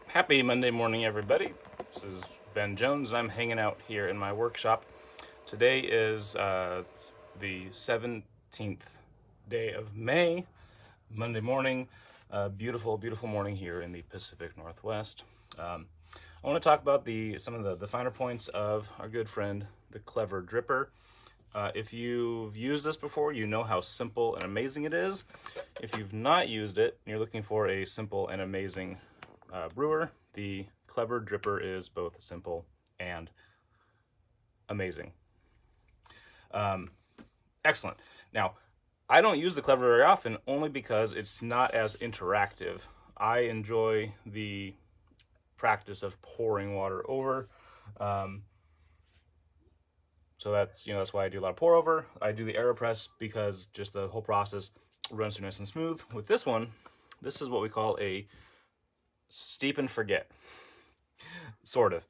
Happy Monday morning, everybody. This is Ben Jones, and I'm hanging out here in my workshop. Today is the 17th day of May, Monday morning. Beautiful, beautiful morning here in the Pacific Northwest. I want to talk about some of the finer points of our good friend, the Clever Dripper. If you've used this before, you know how simple and amazing it is. If you've not used it and you're looking for a simple and amazing brewer, the Clever Dripper is both simple and amazing. Excellent. Now, I don't use the Clever very often only because it's not as interactive. I enjoy the practice of pouring water over. So that's why I do a lot of pour over. I do the AeroPress because just the whole process runs through nice and smooth. With this one, this is what we call a steep and forget, sort of.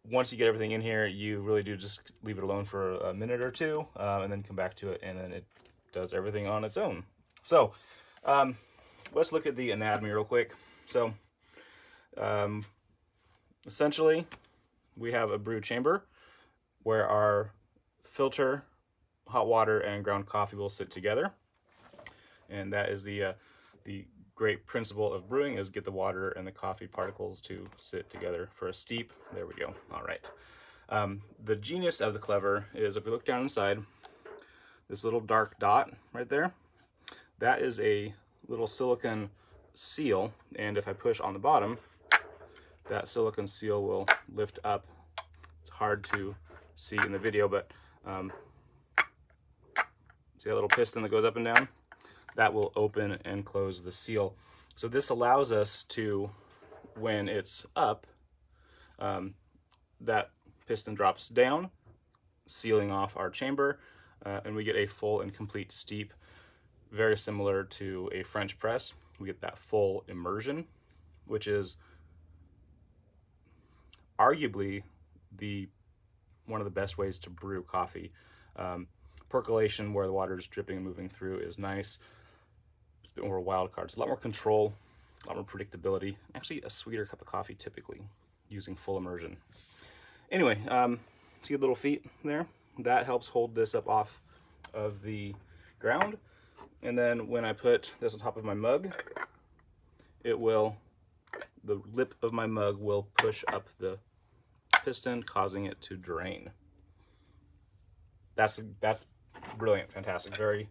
Once you get everything in here, you really do just leave it alone for a minute or two, and then come back to it, and then it does everything on its own. So let's look at the anatomy real quick. So essentially, we have a brew chamber where our filter, hot water, and ground coffee will sit together. And that is the great principle of brewing, is get the water and the coffee particles to sit together for a steep. There we go. All right. The genius of the Clever is if we look down inside, this little dark dot right there, that is a little silicone seal. And if I push on the bottom, that silicone seal will lift up. It's hard to see in the video, but see that little piston that goes up and down? That will open and close the seal. So this allows us to, when it's up, that piston drops down, sealing off our chamber, and we get a full and complete steep, very similar to a French press. We get that full immersion, which is arguably one of the best ways to brew coffee. Percolation, where the water is dripping and moving through, is nice. It's a bit more wild cards, a lot more control, a lot more predictability. Actually, a sweeter cup of coffee typically using full immersion. Anyway, see the little feet there? That helps hold this up off of the ground. And then when I put this on top of my mug, the lip of my mug will push up the piston, causing it to drain. That's brilliant, fantastic, very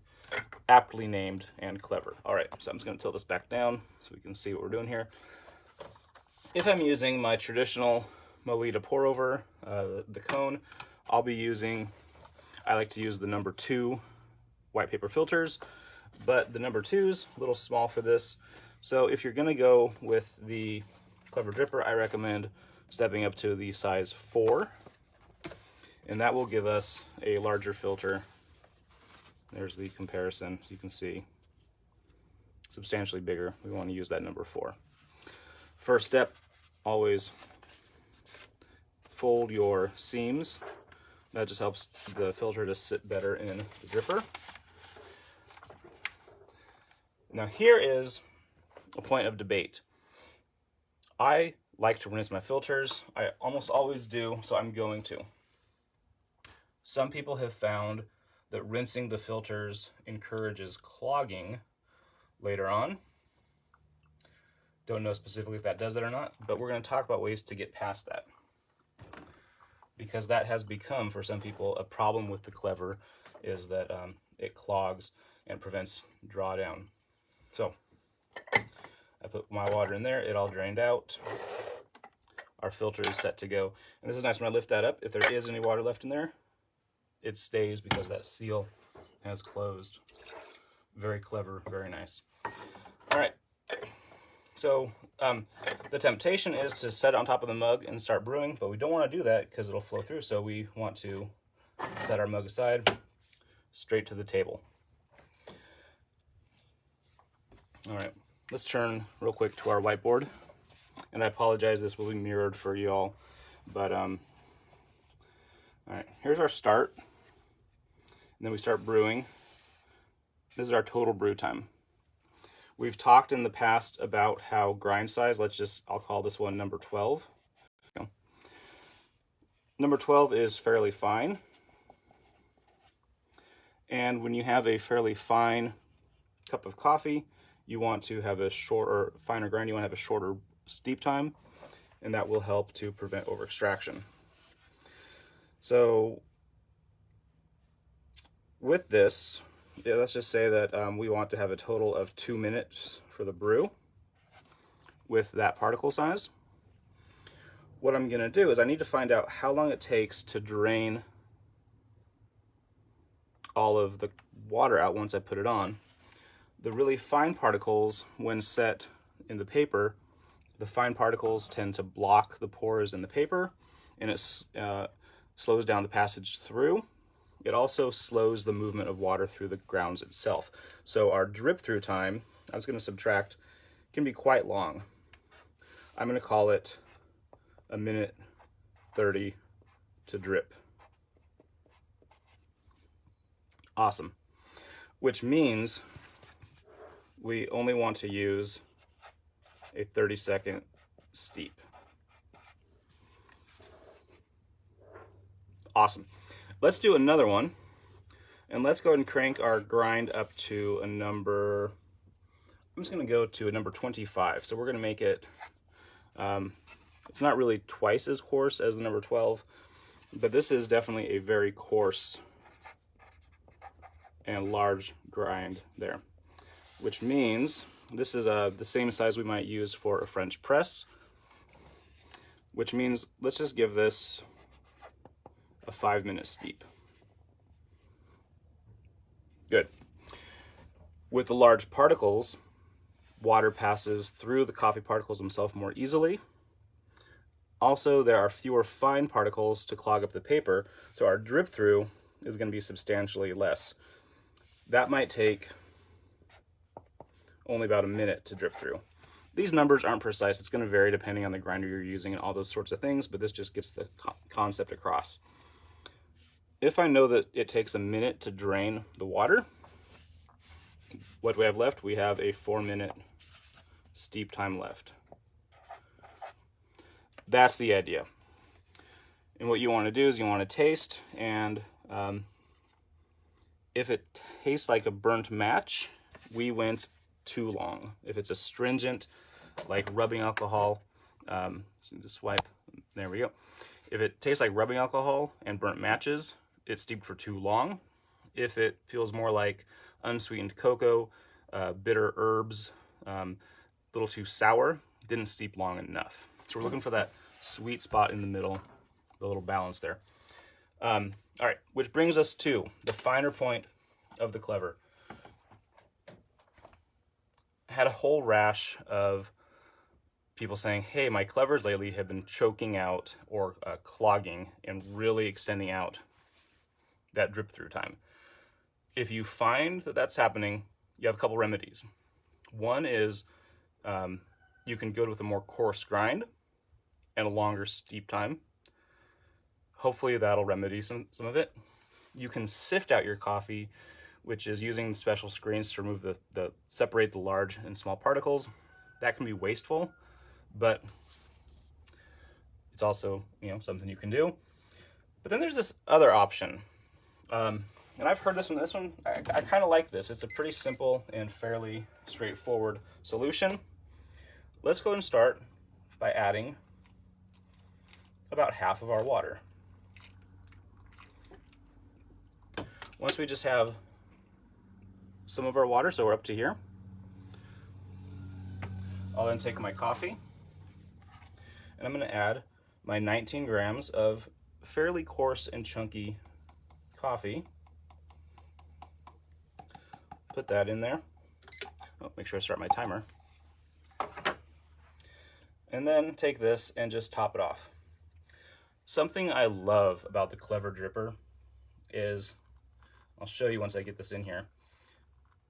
aptly named and clever. All right, so I'm just going to tilt this back down so we can see what we're doing here. If I'm using my traditional Molita pour over, the cone, I like to use the number 2 white paper filters, but the number 2's a little small for this. So if you're going to go with the Clever Dripper, I recommend stepping up to the size 4, and that will give us a larger filter. There's the comparison, so you can see substantially bigger. We want to use that number 4. First step, always fold your seams. That just helps the filter to sit better in the dripper. Now here is a point of debate. I like to rinse my filters. I almost always do, so I'm going to. Some people have found that rinsing the filters encourages clogging later on. Don't know specifically if that does it or not, but we're going to talk about ways to get past that, because that has become, for some people, a problem with the Clever, is that it clogs and prevents drawdown. So I put my water in there, it all drained out. Our filter is set to go. And this is nice, when I lift that up, if there is any water left in there, it stays because that seal has closed. Very clever, very nice. All right, so the temptation is to set it on top of the mug and start brewing, but we don't want to do that because it'll flow through. So we want to set our mug aside, straight to the table. All right, let's turn real quick to our whiteboard. And I apologize, this will be mirrored for you all, but all right, here's our start. And then we start brewing. This is our total brew time. We've talked in the past about how grind size, I'll call this one number 12. Number 12 is fairly fine. And when you have a fairly fine cup of coffee, you want to have a shorter, finer grind, you want to have a shorter steep time, and that will help to prevent over extraction. So with this, let's just say that we want to have a total of 2 minutes for the brew with that particle size. What I'm going to do is I need to find out how long it takes to drain all of the water out once I put it on. The really fine particles, when set in the paper, the fine particles tend to block the pores in the paper, and it slows down the passage through. It also slows the movement of water through the grounds itself. So our drip through time, I was going to subtract, can be quite long. I'm going to call it 1:30 to drip. Awesome. Which means we only want to use a 30-second steep. Awesome. Let's do another one, and let's go ahead and crank our grind up to a number, I'm just going to go to a number 25. So we're going to make it, it's not really twice as coarse as the number 12, but this is definitely a very coarse and large grind there, which means this is the same size we might use for a French press, which means let's just give this a 5-minute steep. Good. With the large particles, water passes through the coffee particles themselves more easily. Also, there are fewer fine particles to clog up the paper, so our drip through is going to be substantially less. That might take only about a minute to drip through. These numbers aren't precise. It's going to vary depending on the grinder you're using and all those sorts of things, but this just gets the concept across. If I know that it takes a minute to drain the water, what do we have left? We have a 4-minute steep time left. That's the idea. And what you want to do is you want to taste, and if it tastes like a burnt match, we went too long. If it's astringent, like rubbing alcohol, so just swipe, there we go. If it tastes like rubbing alcohol and burnt matches, it's steeped for too long. If it feels more like unsweetened cocoa, bitter herbs, a little too sour, didn't steep long enough. So we're looking for that sweet spot in the middle, the little balance there. All right, which brings us to the finer point of the clever. I had a whole rash of people saying, hey, my clevers lately have been choking out or clogging and really extending out that drip through time. If you find that that's happening, you have a couple remedies. One is you can go with a more coarse grind and a longer steep time. Hopefully that'll remedy some of it. You can sift out your coffee, which is using special screens to remove separate the large and small particles. That can be wasteful, but it's also, something you can do. But then there's this other option. And I've heard this one, I kind of like this. It's a pretty simple and fairly straightforward solution. Let's go and start by adding about half of our water. Once we just have some of our water, so we're up to here, I'll then take my coffee and I'm going to add my 19 grams of fairly coarse and chunky coffee. Put that in there. Oh, make sure I start my timer. And then take this and just top it off. Something I love about the Clever Dripper is, I'll show you once I get this in here.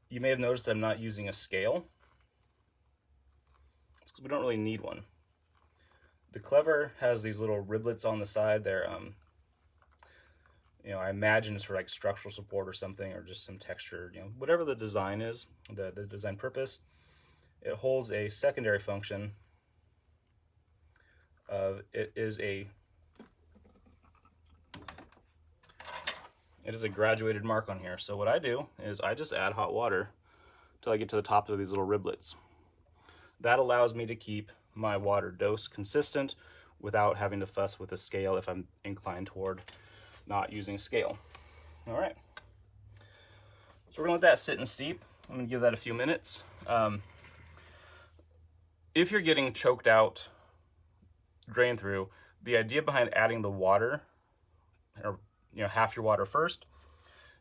You may have noticed I'm not using a scale. It's because we don't really need one. The Clever has these little riblets on the side. They're, I imagine it's for like structural support or something, or just some texture, whatever the design is, the design purpose. it holds a secondary function of it is a graduated mark on here. So what I do is I just add hot water till I get to the top of these little riblets. That allows me to keep my water dose consistent without having to fuss with a scale if I'm inclined toward not using a scale. All right. So we're gonna let that sit and steep. I'm gonna give that a few minutes. If you're getting choked out, drain through, the idea behind adding the water, or half your water first,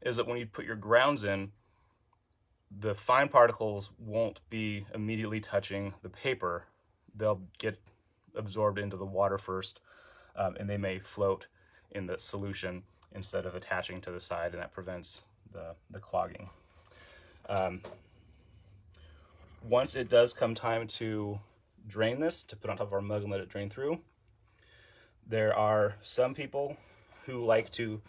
is that when you put your grounds in, the fine particles won't be immediately touching the paper. They'll get absorbed into the water first, and they may float in the solution instead of attaching to the side, and that prevents the clogging. Once it does come time to drain this, to put on top of our mug and let it drain through, there are some people who like to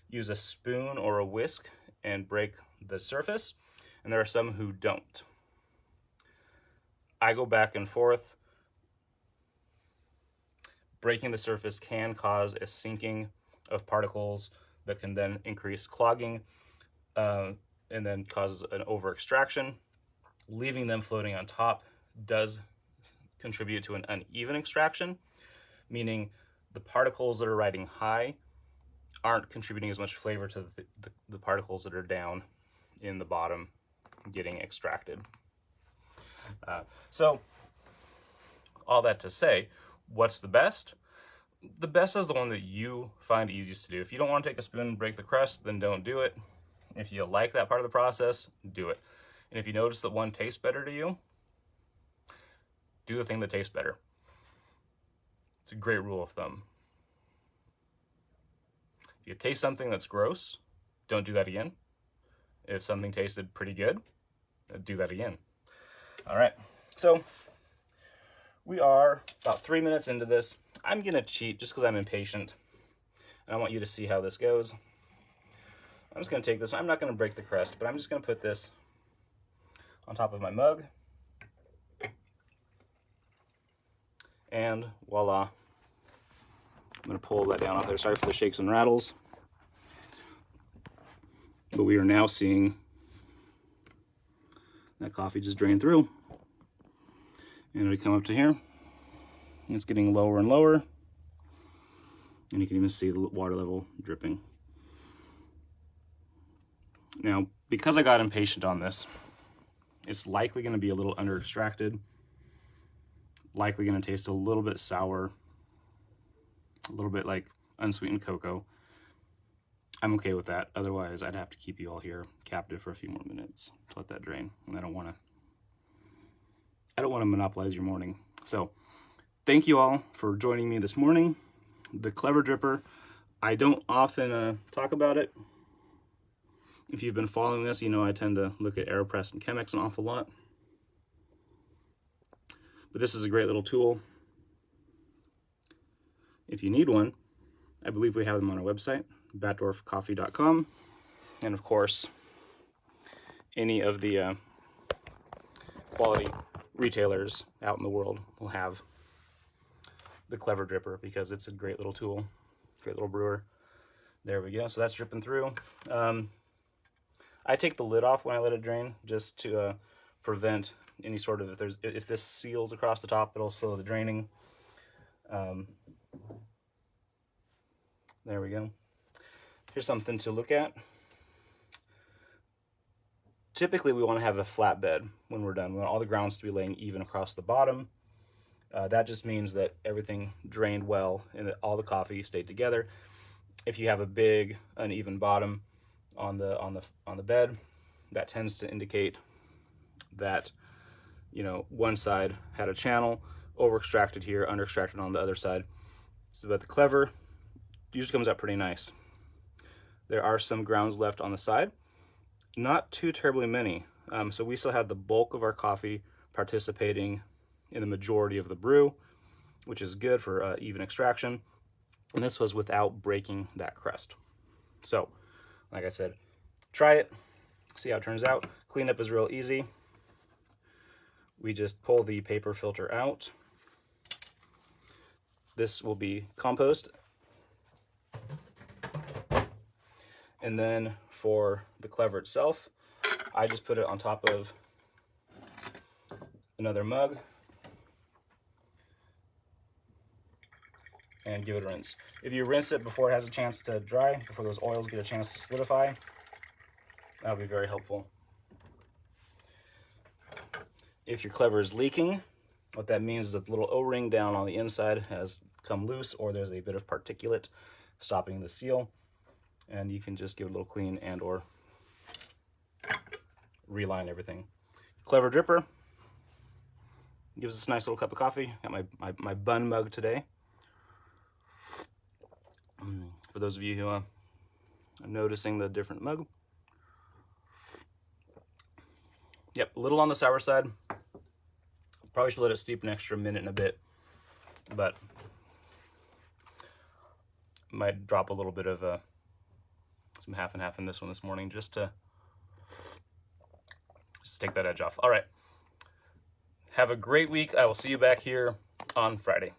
use a spoon or a whisk and break the surface, and there are some who don't. I go back and forth. Breaking the surface can cause a sinking of particles that can then increase clogging, and then cause an over extraction. Leaving them floating on top does contribute to an uneven extraction, meaning the particles that are riding high aren't contributing as much flavor to the particles that are down in the bottom getting extracted. So all that to say, what's the best? The best is the one that you find easiest to do. If you don't want to take a spoon and break the crust, then don't do it. If you like that part of the process, do it. And if you notice that one tastes better to you, do the thing that tastes better. It's a great rule of thumb. If you taste something that's gross, don't do that again. If something tasted pretty good, do that again. All right, so we are about 3 minutes into this. I'm gonna cheat just because I'm impatient, and I want you to see how this goes. I'm just gonna take this, I'm not gonna break the crust, but I'm just gonna put this on top of my mug. And voila. I'm gonna pull that down off there. Sorry for the shakes and rattles. But we are now seeing that coffee just drain through. And we come up to here. It's getting lower and lower. And you can even see the water level dripping. Now, because I got impatient on this, it's likely going to be a little under extracted, likely going to taste a little bit sour, a little bit like unsweetened cocoa. I'm okay with that. Otherwise, I'd have to keep you all here captive for a few more minutes to let that drain. And I don't want to monopolize your morning. So thank you all for joining me this morning. The Clever Dripper, I don't often talk about it. If you've been following this, you know I tend to look at AeroPress and Chemex an awful lot. But this is a great little tool. If you need one, I believe we have them on our website, batdorfcoffee.com. And of course, any of the quality retailers out in the world will have the Clever Dripper because it's a great little tool, great little brewer. There we go. So that's dripping through. I take the lid off when I let it drain just to prevent any sort of, if this seals across the top, it'll slow the draining. There we go. Here's something to look at. Typically we want to have a flat bed when we're done. We want all the grounds to be laying even across the bottom. That just means that everything drained well and that all the coffee stayed together. If you have a big uneven bottom on the bed, that tends to indicate that one side had a channel, over extracted here, under extracted on the other side. So but the Clever usually comes out pretty nice. There are some grounds left on the side, not too terribly many. So we still have the bulk of our coffee participating in the majority of the brew, which is good for even extraction. And this was without breaking that crust. So, like I said, try it, see how it turns out. Cleanup is real easy. we just pull the paper filter out. This will be compost. And then for the clever itself, I just put it on top of another mug and give it a rinse. If you rinse it before it has a chance to dry, before those oils get a chance to solidify, that'll be very helpful. If your clever is leaking, what that means is that the little O-ring down on the inside has come loose, or there's a bit of particulate stopping the seal, and you can just give it a little clean and or reline everything. Clever dripper gives us a nice little cup of coffee. Got my bun mug today. For those of you who are noticing the different mug. Yep, a little on the sour side. Probably should let it steep an extra minute and a bit, but might drop a little bit of some half and half in this one this morning just to take that edge off. All right. Have a great week. I will see you back here on Friday.